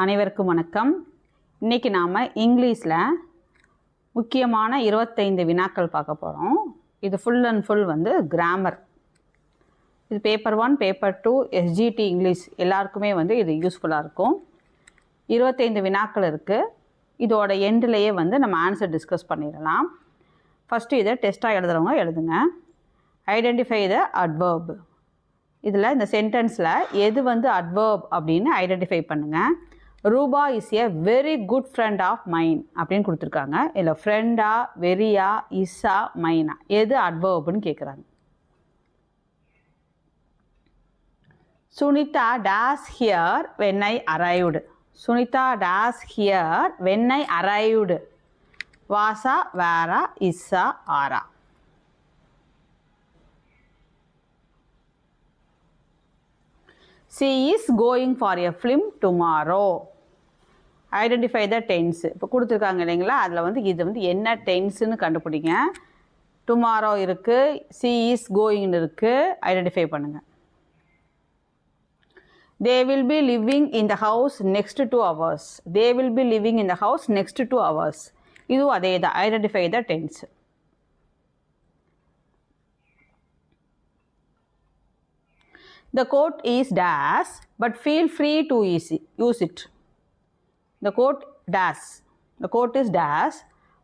அனைவருக்கும் வணக்கம். இன்றைக்கி நாம் இங்கிலீஷில் முக்கியமான 25 வினாக்கள் பார்க்க போகிறோம். இது ஃபுல் அண்ட் ஃபுல் கிராமர். இது பேப்பர் 1, பேப்பர் 2, எஸ்ஜிடி இங்கிலீஷ் எல்லாருக்குமே இது யூஸ்ஃபுல்லாக இருக்கும். 25 வினாக்கள் இருக்குது. இதோட எண்ட்லேயே நம்ம ஆன்சர் டிஸ்கஸ் பண்ணிடலாம். ஃபஸ்ட்டு இதை டெஸ்ட்டாக எழுதுகிறவங்க எழுதுங்க. Identify the adverb. இதில் இந்த சென்டென்ஸில் எது அட்வர்ப் அப்படின்னு ஐடென்டிஃபை பண்ணுங்கள். Rupa is a very good friend of mine அப்படின்னு கொடுத்துருக்காங்க. இல்லை ஃப்ரெண்டா, வெரியா, இஸ்ஸா, மைனா எது அட்வர்ப்னு கேட்குறாங்க. Sunita stays here when I arrived. Sunita stays here when I arrived. வாசா, வேரா, இஸ்ஸா, ஆரா. She is going for a film tomorrow. Identify the tense. இப்போ கொடுத்துருக்காங்க இல்லைங்களா, அதில் இது என்ன டென்ஸுன்னு கண்டுபிடிங்க. டுமாரோ இருக்குது, she is going இருக்குது, ஐடென்டிஃபை பண்ணுங்கள். They will be living in the house next 2 hours. They will be living in the house next 2 hours. இதுவும் அதே தான். Identify the tense. The coat is dash, but feel free to use it. The coat dash. The coat is dash,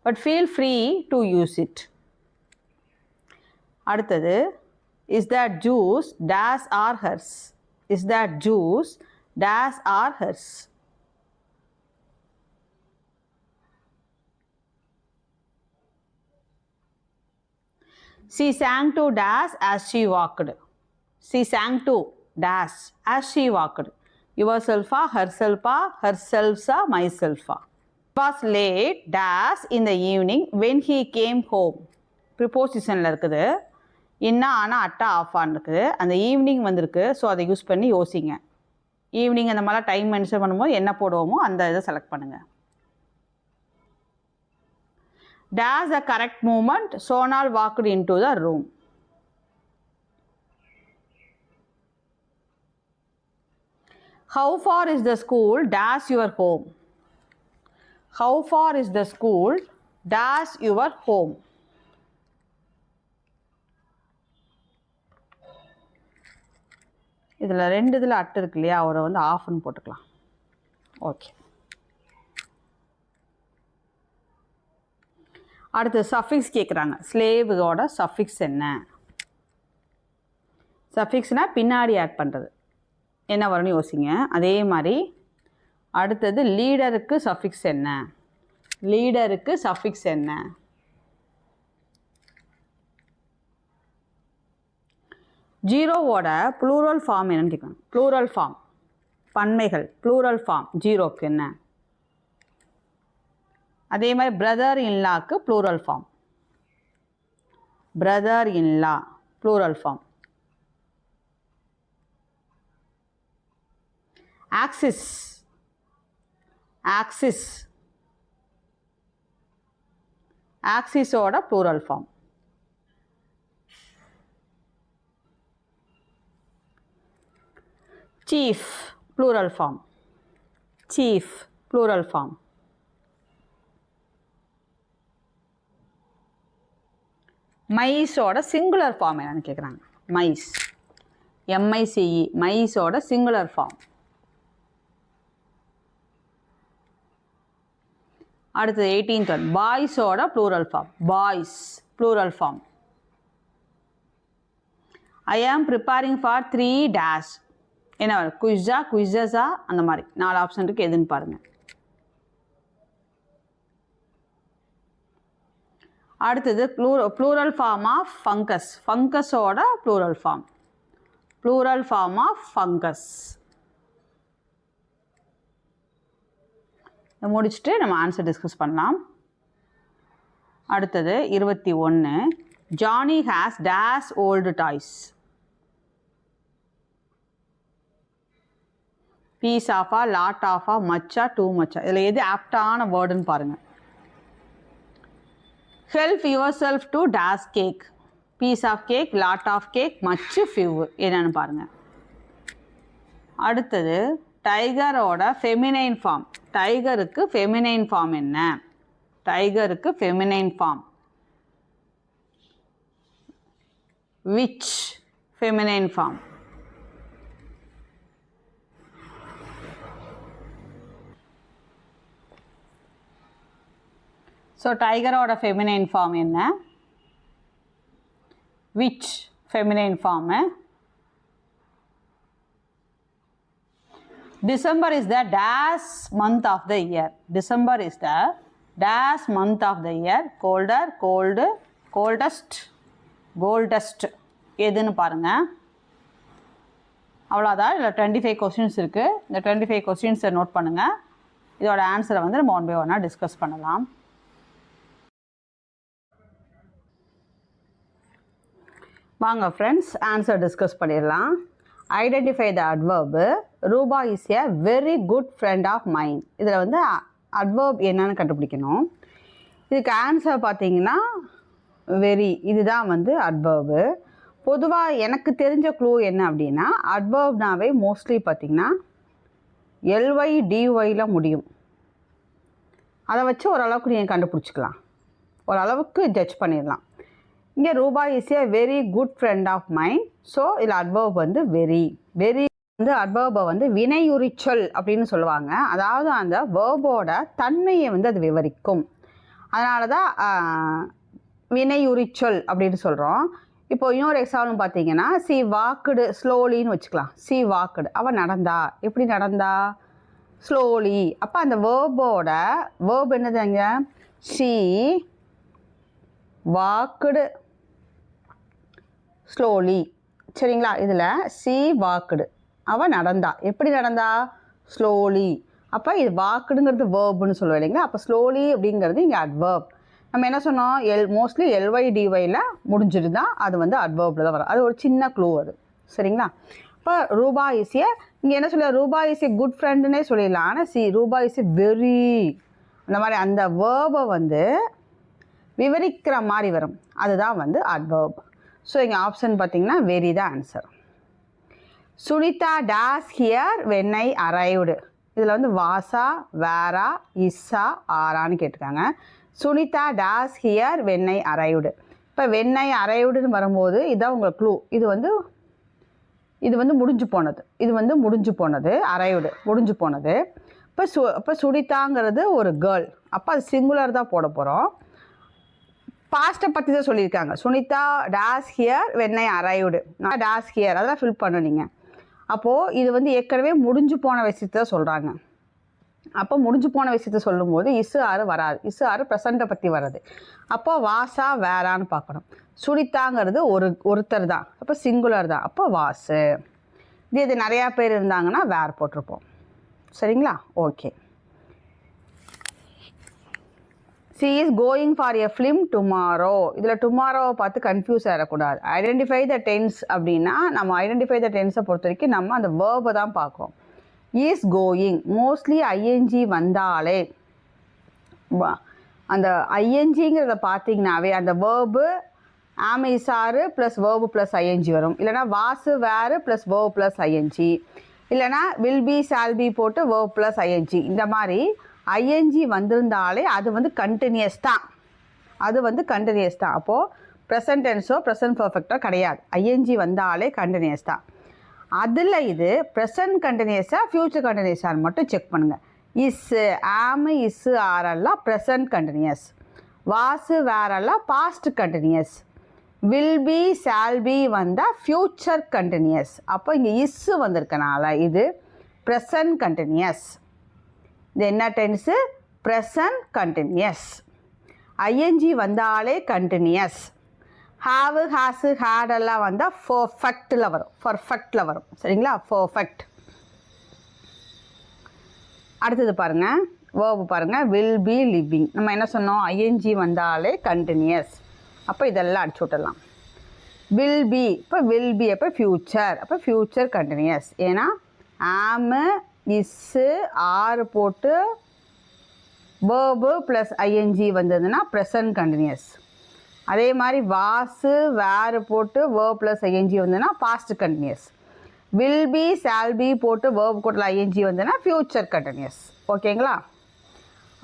but feel free to use it. அடுத்தது, is that juice dash or hers? Is that juice dash or hers? She sang to dash as she walked. She sang to dash as she walked. Yourself, herself, herself, myself. Was late dash in the evening when he came home. Prepositionல இருக்குது. என்ன ஆனால் அட்டா ஆஃபான் இருக்குது. அந்த evening வந்திருக்கு. So அதை use பண்ணி யோசிங்க. Evening அந்த மாதிரிலாம் டைம் மென்ஷன் பண்ணும்போது என்ன போடுவோமோ அந்த இதை செலக்ட் பண்ணுங்கள். Dash the correct moment Sonal walked into the room. How far is the school dash your home? How far is the school dash your home? இதில் 2 இதில் அட்டு இருக்கு இல்லையா, அவரை ஆஃப்னு போட்டுக்கலாம். ஓகே. அடுத்து சஃபிக்ஸ் கேட்குறாங்க. ஸ்லேவோட சஃபிக்ஸ் என்ன? சஃபிக்ஸ்னால் பின்னாடி ஆட் பண்ணுறது. என்ன வரும்னு யோசிங்க. அதே மாதிரி அடுத்தது லீடருக்கு சஃபிக்ஸ் என்ன? லீடருக்கு சஃபிக்ஸ் என்ன? ஜீரோவோட ப்ளூரல் ஃபார்ம் என்னன்னு கேட்கணும். ப்ளூரல் ஃபார்ம் பன்மைகள் ப்ளூரல் ஃபார்ம் ஜீரோக்கு என்ன? அதே மாதிரி பிரதர் இன்லாக்கு plural form. Brother in law plural form. Axis. Axis. ஆக்சிஸோட plural form. Chief plural form. Chief plural form. மைஸோட சிங்குலர் ஃபார்ம் என்னன்னு கேட்குறாங்க. மைஸ். எம்ஐசிஇ மைஸோட சிங்குலர் ஃபார்ம். அடுத்தது 18th ஒன். பாய்ஸோட plural form. Boys plural form. I am preparing for 3 dash. என்ன வரும்? குயிஸா, குயிஸஸா, அந்த மாதிரி 4 ஆப்ஷன் இருக்குது. எதுன்னு பாருங்கள். அடுத்தது ப்ளூரல் ஃபார்ம் ஆஃப் ஃபங்கஸ். ஃபங்கஸோட plural form. Plural form of fungus. முடிச்சுட்டு நம்ம ஆன்சர் டிஸ்கஸ் பண்ணலாம். அடுத்தது 21. Johnny has dash old toys. Piece ஆஃபா, லாட் ஆஃபா, மச்சா, டூ மச்சா, இதில் எது ஆப்டான வேர்டுன்னு பாருங்கள். Help yourself to dash cake. Piece of cake, lot of cake, much, few என்னன்னு பாருங்கள். அடுத்தது டைகரோட ஃபெமினைன் ஃபார்ம். டைகருக்கு ஃபெமினைன் ஃபார்ம் என்ன? டைகருக்கு feminine form. Which feminine form? So டைகரோட feminine form என்ன? Which feminine form? December is the dash month of the year. December is the dash month of the year. Colder, cold, coldest, coldest. எதுன்னு பாருங்கள். அவ்வளோதான். இதில் 25 questions இருக்குது. இந்த 25 கொஸ்டின்ஸை note பண்ணுங்கள். இதோட ஆன்சரை வந்து நம்ம ஒன் பை ஒன்னாக டிஸ்கஸ் பண்ணலாம். வாங்க ஃப்ரெண்ட்ஸ், ஆன்சர் டிஸ்கஸ் பண்ணிடலாம். Identify the adverb. Rupa is a very good friend of mine. இதில் வந்து அட்வர்ப் என்னன்னு கண்டுபிடிக்கணும். இதுக்கு ஆன்சர் பார்த்தீங்கன்னா வெரி, இதுதான் வந்து அட்வர்பு. பொதுவாக எனக்கு தெரிஞ்ச க்ளூ என்ன அப்படின்னா, அட்வர்ப்னாவே மோஸ்ட்லி பார்த்திங்கன்னா எல்ஒய் டிஒயில் முடியும். அதை வச்சு ஓரளவுக்கு நீங்கள் கண்டுபிடிச்சிக்கலாம், ஓரளவுக்கு ஜட்ஜ் பண்ணிடலாம். இங்கே Rupa is a very good friend of mind. So இதில் அட்வர்ப் வந்து வெரி. வெரி வந்து அட்வர்பை வந்து வினையுரிச்சொல் அப்படின்னு சொல்லுவாங்க. அதாவது அந்த வேர்போட தன்மையை வந்து அது விவரிக்கும். அதனால தான் வினையுரிச்சொல் அப்படின்னு சொல்கிறோம். இப்போ இன்னொரு எக்ஸாம்பிள் பார்த்தீங்கன்னா, சி வாக்குடு ஸ்லோலின்னு வச்சுக்கலாம். சி வாக்குடு, அவள் நடந்தா. எப்படி நடந்தா? ஸ்லோலி. அப்போ அந்த வேர்போட வேர்ப் என்னதுங்க? C walked slowly. சரிங்களா? இதில் சி வாக்குடு, அவள் நடந்தா. எப்படி நடந்தா? ஸ்லோலி. அப்போ இது வாக்குடுங்கிறது வேர்புன்னு சொல்லுவோம் இல்லைங்களா? அப்போ ஸ்லோலி அப்படிங்கிறது இங்கே அட்வர்ப். நம்ம என்ன சொன்னோம்? மோஸ்ட்லி எல்ஒய் டிஒயில் முடிஞ்சிட்டு தான் அது வந்து அட்வர்பில் தான் வரும். அது ஒரு சின்ன க்ளூ அது. சரிங்களா? இப்போ ரூபா இஸ் ஏ, இங்கே என்ன சொல்ல, ரூபா இஸ் ஏ குட் ஃப்ரெண்டுன்னே சொல்லிடலாம். ஆனால் சி ரூபா இஸ் ஏ வெரி, அந்த மாதிரி அந்த வேர்பை வந்து விவரிக்கிற மாதிரி வரும். அதுதான் வந்து அட்வர்ப். ஸோ இங்கே ஆப்ஷன் பார்த்தீங்கன்னா வெரி தான் answer. Sunita stays here when I arrived. இதில் வந்து வாசா, வேரா, இஸ்ஸா, ஆரான்னு கேட்டிருக்காங்க. Sunita stays here when I arrived. இப்போ வென் ஐ அரைவ்டுன்னு வரும்போது இதுதான் உங்களுக்கு க்ளூ. இது வந்து முடிஞ்சு போனது. இது வந்து முடிஞ்சு போனது. அரைவ்டு முடிஞ்சு போனது. இப்போ சுனிதாங்கிறது ஒரு கேர்ள். அப்போ அது சிங்குலர் தான் போட போகிறோம். பாஸ்ட்டை பற்றி தான் சொல்லியிருக்காங்க. Sunita stays here when I arrived. நான் டேஸ் ஹியர் அதெல்லாம் ஃபில் பண்ணுனீங்க. அப்போது இது வந்து ஏற்கனவே முடிஞ்சு போன விஷயத்த சொல்கிறாங்க. அப்போ முடிஞ்சு போன விஷயத்த சொல்லும்போது இசு ஆறு வராது. இசு ஆறு ப்ரெசண்ட்டை பற்றி வராது. அப்போது வாசா வேறான்னு பார்க்கணும். சுனிதாங்கிறது ஒருத்தர் தான். அப்போ சிங்குலர் தான். அப்போ வாசு. இது நிறையா பேர் இருந்தாங்கன்னா வேர் போட்டிருப்போம். சரிங்களா? Okay. C is going for a film tomorrow. இதில் டுமாரோவை பார்த்து கன்ஃபியூஸ் ஆகிடக்கூடாது. ஐடென்டிஃபை த டென்ஸ் அப்படின்னா நம்ம ஐடென்டிஃபை த டென்ஸை பொறுத்த வரைக்கும் நம்ம அந்த வேர்பை தான் பார்க்குறோம். இஸ் கோயிங் மோஸ்ட்லி ஐஎன்ஜி வந்தாலே, அந்த ஐஎன்ஜிங்கிறத பார்த்தீங்கன்னாவே அந்த verb am is are plus verb plus I N G வரும். இல்லைனா was were plus verb plus I N G, இல்லைனா வில் பி ஷால் பி போட்டு வேர்பு ப்ளஸ் ஐஎன்ஜி. இந்த மாதிரி ஐஎன்ஜி வந்திருந்தாலே அது வந்து கண்டினியூஸ் தான். அது வந்து கண்டினியூஸ் தான். அப்போது ப்ரெசன்ட் டென்ஸோ ப்ரெசன்ட் பர்ஃபெக்டோ கிடையாது. ஐஎன்ஜி வந்தாலே கண்டினியூஸ் தான். அதில் இது ப்ரெசன்ட் கண்டினியூஸாக ஃப்யூச்சர் கண்டினியூஸான்னு மட்டும் செக் பண்ணுங்கள். இஸ்ஸு ஆமு இஸ்ஸு ஆரெல்லாம் ப்ரெசன்ட் கண்டினியூஸ். வாசு வேரெல்லாம் past continuous. Will be shall be வந்தால் ஃப்யூச்சர் கண்டினியூஸ். அப்போ இங்கே இஸ்ஸு வந்திருக்கனால இது ப்ரெசன்ட் கண்டினியூஸ். இது என்ன டென்ஸு? Present continuous. ஐஎன்ஜி வந்தாலே கண்டினியூஸ். ஹாவு ஹாஸு ஹேடெல்லாம் வந்தால் பர்ஃபெக்டில் வரும். பர்ஃபெக்டில் வரும். சரிங்களா? பர்ஃபெக்ட். அடுத்தது பாருங்கள், வேர்பு பாருங்கள். Will be living. நம்ம என்ன சொன்னோம்? ஐஎன்ஜி வந்தாலே கண்டினியூஸ். அப்போ இதெல்லாம் அடிச்சு விட்டுடலாம். வில் பி, இப்போ வில் பி அப்போ ஃப்யூச்சர். அப்போ ஃப்யூச்சர் கண்டினியூஸ். ஏன்னா ஆமு இஸ்ஸு ஆறு போட்டு வேர்பு ப்ளஸ் ஐஎன்ஜி வந்ததுன்னா ப்ரெசன்ட் கண்டினியூஸ். அதே மாதிரி வாசு வேறு போட்டு வேர்ப் ப்ளஸ் ஐஎன்ஜி வந்ததுன்னா past continuous. Will be shall be போட்டு வேர்ப் கூட்டல் ஐஎன்ஜி வந்துன்னா ஃப்யூச்சர் கண்டினியூஸ். ஓகேங்களா?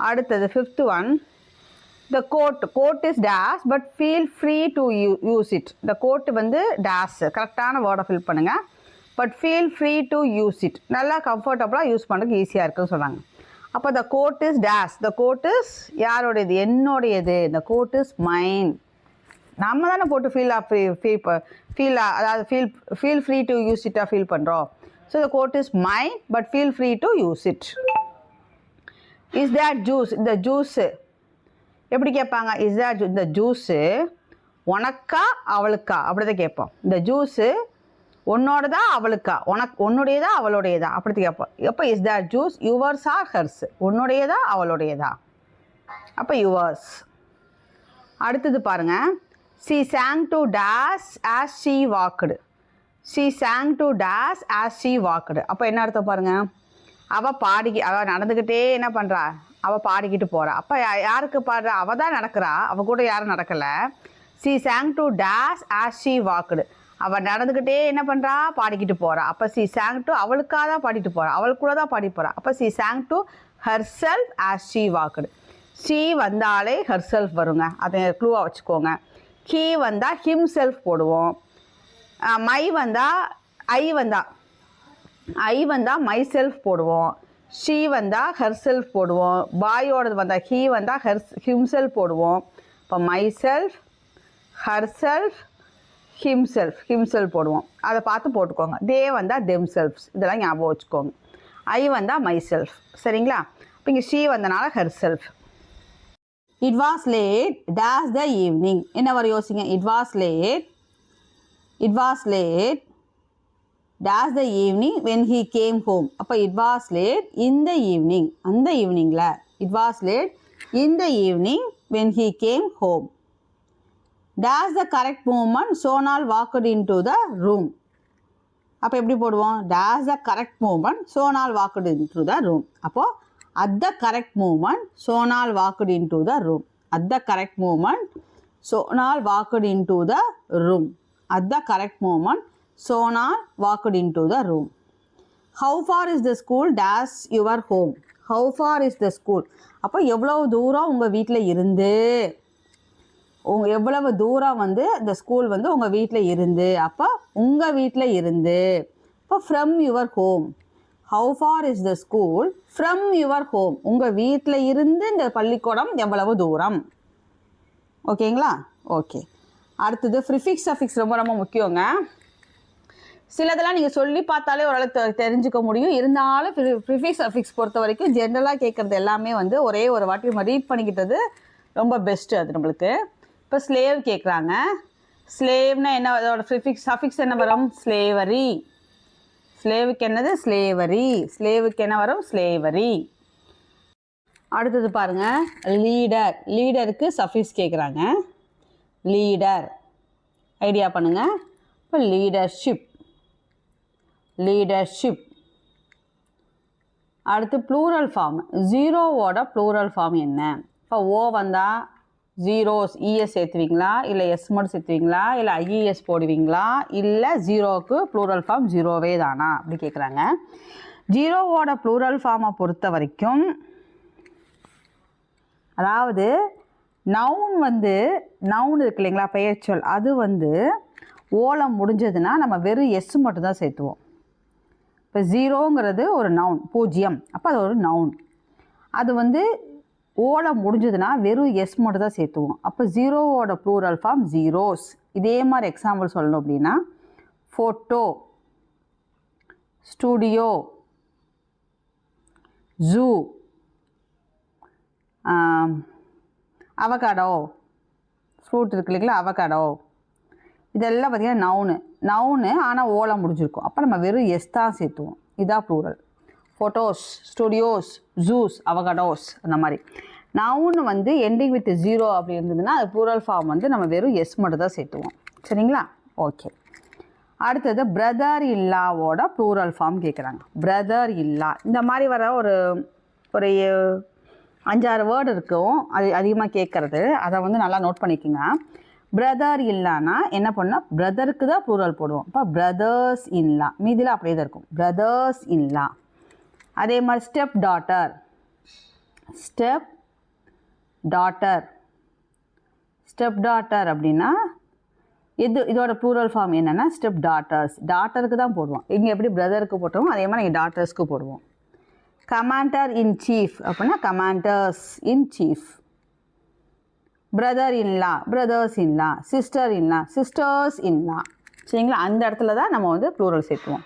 அடுத்தது 5th one, the court is dash but feel free to use it. the court வந்து dash கரெக்டான வேர்டை ஃபில் பண்ணுங்க. But feel free to use it, நல்லா கம்ஃபர்டபுளாக யூஸ் பண்ணுறதுக்கு ஈஸியாக இருக்குன்னு சொன்னாங்க. அப்போ the coat is dash, the coat is யாரோடையது? என்னுடையது. The coat is mine. நம்ம தானே போட்டு ஃபீல் ஃப்ரீ டு யூஸ் இட்டாக ஃபீல் பண்ணுறோம். So the coat is mine but feel free to use it. Is that juice, இந்த ஜூஸு எப்படி கேட்பாங்க? இஸ் தேட் இந்த ஜூஸு உனக்கா அவளுக்கா அப்படி தான் கேட்போம். இந்த ஜூஸு உன்னோடதா அவளுக்கா, உன்னுடையதா அவளுடையதா அப்படி கேட்போம். எப்போ is that juice yours or hers, உன்னுடையதா அவளுடையதா, அப்போ யுவர்ஸ். அடுத்தது பாருங்க, she sang to dash as she walked. she sang to dash as she walked. அப்போ என்ன அர்த்தம் பாருங்க? அவள் நடந்துக்கிட்டே என்ன பண்ணுறா? அவள் பாடிக்கிட்டு போகிறா. அப்போ யாருக்கு பாடுறா? அவள் தான் நடக்கிறா, அவள் கூட யாரும் நடக்கலை. she sang to dash as she walked. அவள் நடந்துக்கிட்டே என்ன பண்ணுறா? பாடிக்கிட்டு போகிறா. அப்போ she sang to அவளுக்காக தான் பாடிட்டு போகிறா, அவள் கூட தான் பாடி போகிறா. அப்போ she sang to herself as she walked. she வந்தாலே herself வருங்க, அதை க்ளூவாக வச்சுக்கோங்க. he வந்தால் himself போடுவோம். மை வந்தால் ஐ வந்தால் myself போடுவோம். she வந்தால் herself போடுவோம். பாயோடது வந்தால் he வந்தால் himself போடுவோம். இப்போ myself, herself, himself போடுவோம். அதை பார்த்து போட்டுக்கோங்க. தே வந்தால் themselves, இதெல்லாம் ஞாபகம் வச்சுக்கோங்க. ஐ வந்தால் myself. சரிங்களா? இப்போ இங்கே she வந்தனால herself. It was late dash the evening. என்ன வர யோசிங்க? It was late dash the evening when he came home. அப்போ it was late in the evening, அந்த ஈவினிங்கில். It was late in the evening when he came home. Dash the correct moment Sonal walked in to the room. அப்போ எப்படி போடுவோம்? Dash the correct moment Sonal walked in to the room. அப்போது at the correct moment Sonal walked in to the room. At the correct moment Sonal walked in to the room. At the correct moment Sonal walked in to the room. How far is the school dash your home. How far is the school. அப்போ எவ்வளோ தூரம் உங்கள் வீட்டில் இருந்து, எவ்வளவு தூரம் வந்து இந்த ஸ்கூல் வந்து உங்கள் வீட்டில் இருந்து. அப்போ உங்கள் வீட்டில் இருந்து. இப்போ from your home. How far is the school from your home. உங்கள் வீட்டில் இருந்து இந்த பள்ளிக்கூடம் எவ்வளவு தூரம். ஓகேங்களா? ஓகே. அடுத்தது ப்ரிஃபிக்ஸ் சஃபிக்ஸ் ரொம்ப ரொம்ப முக்கியங்க. சிலதெல்லாம் நீங்கள் சொல்லி பார்த்தாலே ஓரளவு தெரிஞ்சுக்க முடியும். இருந்தாலும் ப்ரிஃபிக்ஸ் சஃபிக்ஸ் பொறுத்த வரைக்கும் ஜென்ரலாக கேட்குறது எல்லாமே வந்து ஒரே ஒரு வாட்டி நம்ம ரீட் பண்ணிக்கிட்டது ரொம்ப பெஸ்ட்டு. அது நம்மளுக்கு இப்போ ஸ்லேவ் கேட்குறாங்க. ஸ்லேவ்னா என்ன? அதோட ப்ரிஃபிக்ஸ் சஃபிக்ஸ் என்ன வரும்? ஸ்லேவரி. ஸ்லேவுக்கு என்னது? ஸ்லேவரி. ஸ்லேவுக்கு என்ன வரும்? ஸ்லேவரி. அடுத்தது பாருங்கள், லீடர். லீடருக்கு சஃபிக்ஸ் கேட்குறாங்க. லீடர் ஐடியா பண்ணுங்கள். இப்போ லீடர்ஷிப். லீடர்ஷிப். அடுத்து ப்ளூரல் ஃபார்ம். ஜீரோவோட ப்ளூரல் ஃபார்ம் என்ன? இப்போ ஓ வந்தால் ஜீரோஸ் இஎஸ் சேர்த்துவீங்களா, இல்லை எஸ் மட்டும் சேர்த்துவீங்களா, இல்லை ஐஇஎஸ் போடுவீங்களா, இல்லை ஜீரோவுக்கு ப்ளூரல் ஃபார்ம் ஜீரோவே தானா அப்படி கேட்குறாங்க. ஜீரோவோட ப்ளூரல் ஃபார்மை பொறுத்த வரைக்கும், அதாவது நவுன் வந்து நவுன் இருக்கு இல்லைங்களா, பெயர்ச்சொல், அது வந்து ஓலம் முடிஞ்சதுன்னா நம்ம வெறும் எஸ் மட்டும்தான் சேர்த்துவோம். இப்போ ஜீரோங்கிறது ஒரு நவுன், பூஜ்ஜியம். அப்போ அது ஒரு நவுன். அது வந்து ஓலம் முடிஞ்சதுன்னா வெறும் எஸ் மட்டும் தான் சேர்த்துவோம். அப்போ ஜீரோவோட ப்ளூரல் ஃபார்ம் ஜீரோஸ். இதே மாதிரி எக்ஸாம்பிள் சொல்லணும் அப்படின்னா, photo, studio, zoo, avocado, fruit இருக்கு இல்லைங்களா, அவகாடோ, இதெல்லாம் பார்த்திங்கன்னா நவுனு ஆனால் ஓலம் முடிஞ்சிருக்கும். அப்போ நம்ம வெறும் எஸ் தான் சேர்த்துவோம். இதான் plural. Photos, studios, zoos, avocados, அந்த மாதிரி. நவுன் வந்து எண்டிங் வித் ஜீரோ அப்படி இருந்ததுன்னா அது ப்ளூரல் ஃபார்ம் வந்து நம்ம வெறும் எஸ் மட்டும் தான் சேர்த்துவோம். சரிங்களா? ஓகே. அடுத்தது பிரதர் இல்லாவோட ப்ளூரல் ஃபார்ம் கேட்குறாங்க. பிரதர் இல்லா, இந்த மாதிரி வர ஒரு 5-6 வேர்டு இருக்கும், அது அதிகமாக கேட்குறது. அதை வந்து நல்லா நோட் பண்ணிக்கோங்க. பிரதர் இல்லானா என்ன பண்ணால் பிரதருக்கு தான் ப்ளூரல் போடுவோம். இப்போ பிரதர்ஸ் இன்லா, மீதியில் அப்படியே தான் இருக்கும், பிரதர்ஸ் இன்லா. அதே மாதிரி step daughter, step daughter, step daughter அப்படின்னா இதோட ப்ளூரல் ஃபார்ம் என்னென்னா ஸ்டெப் டாட்டர்ஸ். டாட்டருக்கு தான் போடுவோம். இங்கே எப்படி பிரதருக்கு போட்டோமோ அதே மாதிரி இங்கே டாட்டர்ஸ்க்கு போடுவோம். கமாண்டர் இன் சீஃப் அப்படின்னா commanders in chief. Brother in-law, brothers in-law. Sister in law, sisters in-law. சரிங்களா? அந்த இடத்துல தான் நம்ம வந்து ப்ளூரல் சேர்த்துவோம்.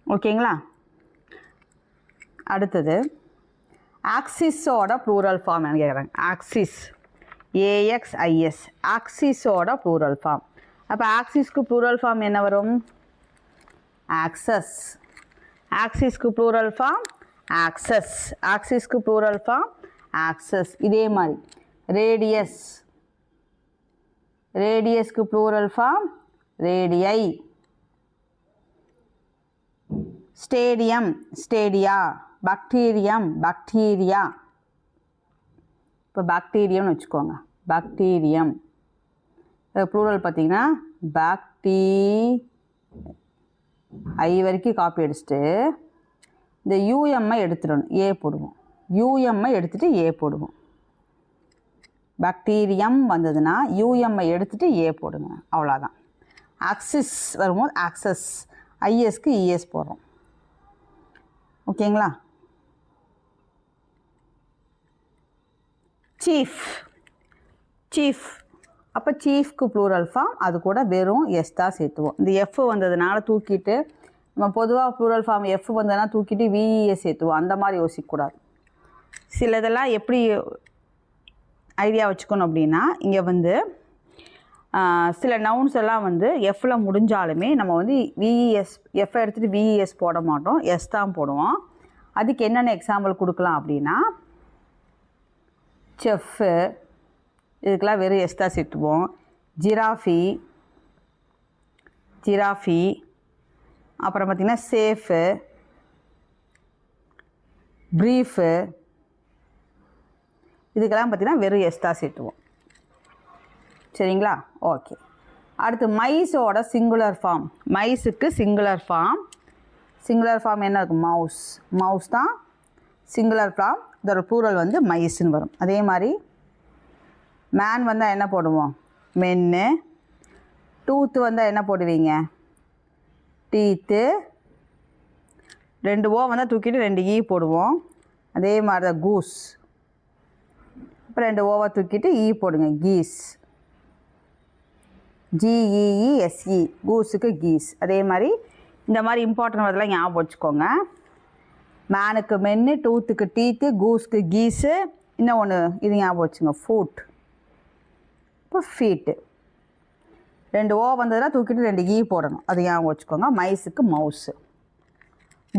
ஓகேங்களா? அடுத்தது ஆக்சிஸோட ப்ளூரல் ஃபார்ம் என்ன கேட்குறாங்க. ஆக்சிஸ், AXIS, ஆக்சிஸோட ப்ளூரல் ஃபார்ம். அப்போ ஆக்சிஸ்க்கு ப்ளூரல் ஃபார்ம் என்ன வரும்? ஆக்சஸ். ஆக்சிஸ்க்கு ப்ளூரல் ஃபார்ம் ஆக்சஸ். ஆக்சிஸ்க்கு ப்ளூரல் ஃபார்ம் ஆக்சஸ். இதே மாதிரி ரேடியஸ், ரேடியஸ்க்கு plural form radii. Stadium, stadia. Bacterium, bacteria. இப்போ பாக்டீரியம்னு வச்சுக்கோங்க, பாக்டீரியம். ப்ளூரல் பார்த்தீங்கன்னா ஐ வரைக்கும் காப்பி அடிச்சுட்டு இந்த யூஎம்ஐ எடுத்துடணும், ஏ போடுவோம். யூஎம்ஐ எடுத்துகிட்டு ஏ போடுவோம். பாக்டீரியம் வந்ததுன்னா யூஎம்ஐ எடுத்துகிட்டு ஏ போடுங்க, அவ்வளோதான். ஆக்சிஸ் வரும்போது ஆக்சஸ், ஐஎஸ்க்கு இஎஸ் போடுறோம். ஓகேங்களா? Chief, chief. அப்போ சீஃப்க்கு ப்ளூரல் ஃபார்ம் அது கூட வெறும் எஸ் தான் சேர்த்துவோம். இந்த எஃப் வந்ததுனால தூக்கிட்டு நம்ம பொதுவாக ப்ளூரல் ஃபார்ம் எஃப் வந்ததுனா தூக்கிட்டு விஇஎஸ் சேர்த்துவோம். அந்த மாதிரி யோசிக்கக்கூடாது. சில இதெல்லாம் எப்படி ஐடியா வச்சுக்கணும் அப்படின்னா, இங்கே வந்து சில நவுன்ஸ் எல்லாம் வந்து எஃப்பில் முடிஞ்சாலுமே நம்ம வந்து விஇஎஸ், எஃப் எடுத்துகிட்டு விஇஎஸ் போட மாட்டோம், எஸ் தான் போடுவோம். அதுக்கு என்னென்ன எக்ஸாம்பிள் கொடுக்கலாம் அப்படின்னா, செஃப்பு, இதுக்கெல்லாம் வெறும் எஸ் தான் சேர்த்துவோம். ஜிராஃபி, ஜிராஃபி. அப்புறம் பார்த்திங்கன்னா சேஃபு, ப்ரீஃபு, இதுக்கெல்லாம் பார்த்திங்கன்னா வெறும் எஸ் தான் சேர்த்துவோம். சரிங்களா? ஓகே. அடுத்து மைஸோட சிங்குலர் ஃபார்ம். மைஸுக்கு சிங்குலர் ஃபார்ம், சிங்குலர் ஃபார்ம் என்ன இருக்கும்? மவுஸ். மவுஸ் தான் சிங்குலர் ஃபார்ம். இதோட ப்ளூரல் வந்து மைஸ்ன்னு வரும். அதே மாதிரி மேன் வந்தால் என்ன போடுவோம்? மென்னு. டூத்து வந்தால் என்ன போடுவீங்க? டீத்து. 2 ஓ வந்தால் தூக்கிட்டு 2 ஈ போடுவோம். அதே மாதிரி தான் கூஸ். அப்புறம் 2 ஓவை தூக்கிட்டு ஈ போடுங்க, கீஸ். GEESE, கூஸுக்கு keys. அதே மாதிரி இந்த மாதிரி இம்பார்ட்டன்ட் வரதெல்லாம் ஞாபகம் வச்சுக்கோங்க. மேனுக்கு மென்னு, டூத்துக்கு டீத்து, கூஸ்க்கு கீஸு. இன்னும் ஒன்று இது ஞாபகம் வச்சுங்க, ஃபுட். இப்போ ஃபீட்டு. 2 ஓ வந்ததுன்னா தூக்கிட்டு 2 ஈ போடணும், அது ஞாபகம் வச்சுக்கோங்க. மைஸுக்கு மவுஸு.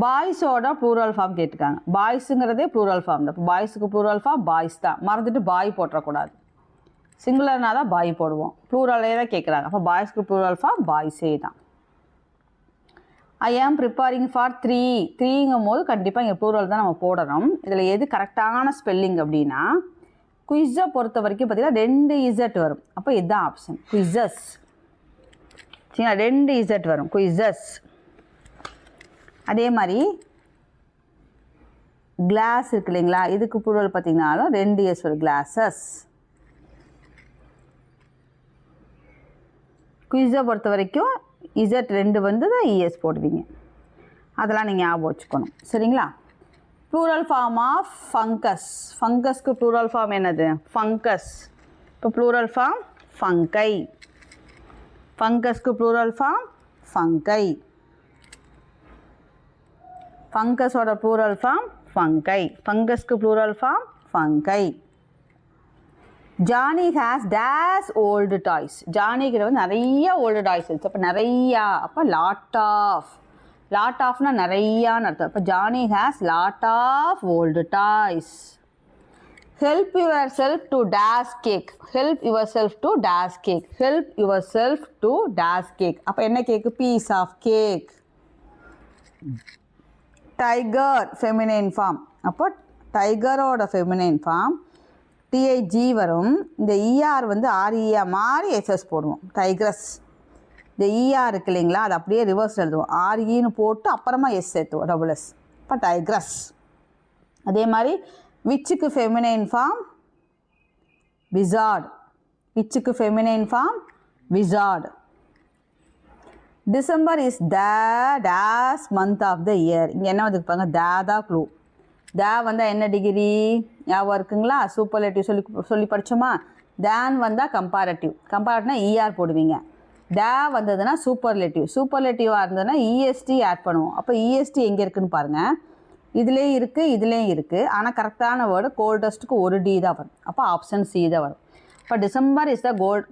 பாய்ஸோட ப்ளூரல் ஃபார்ம் கேட்டுக்காங்க. பாய்ஸுங்கிறதே ப்ளூரல் ஃபார்ம் தான். இப்போ பாய்ஸுக்கு ப்ளூரல் ஃபார்ம் பாய்ஸ் தான். மறந்துட்டு பாய் போட்டுறக்கூடாது. சிங்குலர்னா தான் பாய் போடுவோம். ப்ளூரலே தான் கேட்குறாங்க. அப்போ பாய்ஸ்க்கு ப்ளூரல் ஃபார்ம் பாய்ஸே தான். ஐ ஆம் ப்ரிப்பேரிங் ஃபார் 3. 3ங்கும் போது கண்டிப்பாக இங்கே ப்ளூரல் தான் நம்ம போடணும். இதில் எது கரெக்டான ஸ்பெல்லிங் அப்படின்னா, குயிஸை பொறுத்த வரைக்கும் பார்த்திங்கன்னா 2 இசட் வரும். அப்போ இதுதான் ஆப்ஷன், குயிஸஸ். சரிங்களா? 2 இசட் வரும், குயிஸஸ். அதே மாதிரி கிளாஸ் இருக்கு இல்லைங்களா, இதுக்கு ப்ளூரல் பார்த்திங்கனாலும் 2 எஸ் வரும், கிளாஸஸ். குயிஸை பொறுத்த வரைக்கும் இசட் 2 வந்து தான் இஎஸ் போடுவீங்க. அதெல்லாம் நீங்கள் ஞாபகம் வச்சுக்கணும். சரிங்களா? Plural form of fungus. ஃபங்கஸ்க்கு ப்ளூரல் ஃபார்ம் என்னது? ஃபங்கஸ். இப்போ ப்ளூரல் ஃபார்ம் ஃபங்கை. ஃபங்கஸ்க்கு ப்ளூரல் ஃபார்ம் ஃபங்கை. ஃபங்கஸோட ப்ளூரல் ஃபார்ம் ஃபங்கை. ஃபங்கஸ்க்கு plural form fungi. Johnny has dash old toys. ஜானிக்கிட்ட வந்து நிறைய ஓல்டு டாய்ஸ் இருக்குது. அப்போ நிறையா, அப்போ லாட் ஆஃப். லாட் ஆஃப்னா நிறையான்னு அர்த்தம். அப்போ Johnny has lot of old toys. Help yourself to dash cake. Help yourself to dash cake. Help yourself to dash cake. அப்போ என்ன cake? Piece of cake. Tiger feminine form. அப்போ டைகரோட feminine form DIG வரும். இந்த ER வந்து RER மாதிரி SS போடுவோம். டைக்ரஸ். இந்த இஆர் இருக்கு இல்லைங்களா, அது அப்படியே ரிவர்ஸ் எழுதுவோம். ஆர்இன்னு போட்டு அப்புறமா எஸ் சேர்த்துவோம், டபுள் எஸ். இப்போ டைக்ரஸ். அதே மாதிரி விச்சுக்கு ஃபெமினைன் ஃபார்ம் விசார்ட். விச்சுக்கு feminine form wizard. December is the dash month of the year. இங்கே என்ன வந்துருப்பாங்க, தான் க்ளூ. வந்தால் என்ன டிகிரி ஞாபகம் இருக்குங்களா, சூப்பர்லேட்டிவ் சொல்லி படித்தோமா. தேன் வந்தால் கம்பேரட்டிவ். கம்பேரட்டிவ்னா இஆர் போடுவீங்க. வந்ததுன்னா சூப்பர்லேட்டிவாக இருந்ததுன்னா இஎஸ்டி ஆட் பண்ணுவோம். அப்போ இஎஸ்டி எங்கே இருக்குதுன்னு பாருங்கள். இதுலேயும் இருக்குது. ஆனால் கரெக்டான வேர்டு கோல்டஸ்ட்டுக்கு ஒரு டி தான் வரும். அப்போ ஆப்ஷன் சி தான் வரும். இப்போ December is the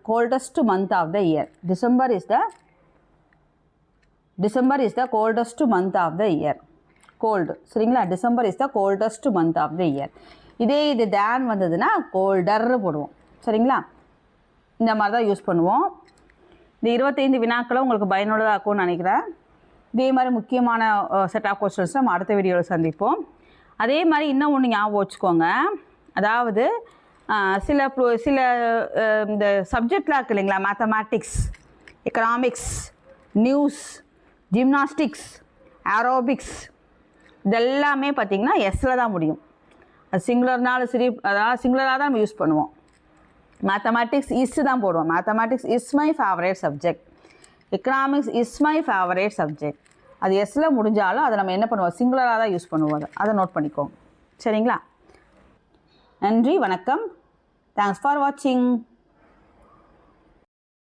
coldest month of the year. December is the coldest month of the year. Cold, சரிங்களா. December is the coldest month of the year. இது தேன் வந்ததுன்னா கோல்டர்னு போடுவோம், சரிங்களா. இந்த மாதிரி தான் யூஸ் பண்ணுவோம். இந்த 25 வினாக்களும் உங்களுக்கு பயனுள்ளதாக இருக்கும்னு நினைக்கிறேன். இதே மாதிரி முக்கியமான செட் ஆஃப் கொஸ்டின்ஸ் நம்ம அடுத்த வீடியோவில் சந்திப்போம். அதே மாதிரி இன்னும் ஒன்று ஞாபகம் வச்சுக்கோங்க. அதாவது சில இந்த சப்ஜெக்ட்லாம் இருக்குது இல்லைங்களா, mathematics, economics, news, gymnastics, aerobics, இதெல்லாமே பார்த்திங்கன்னா எஸ்ஸில் தான் முடியும். அது சிங்குலர்னாலும் சரி, அதாவது சிங்குலராக தான் நம்ம யூஸ் பண்ணுவோம். மேத்தமேட்டிக்ஸ் இஸ் தான் போடுவோம். Mathematics is my favourite subject. Economics is my favourite subject. அது எஸ்ஸில் முடிஞ்சாலும் அதை நம்ம என்ன பண்ணுவோம், சிங்குலராக தான் யூஸ் பண்ணுவோம். அதை நோட் பண்ணிக்கோங்க, சரிங்களா. நன்றி, வணக்கம். தேங்க்ஸ் ஃபார் வாட்சிங்.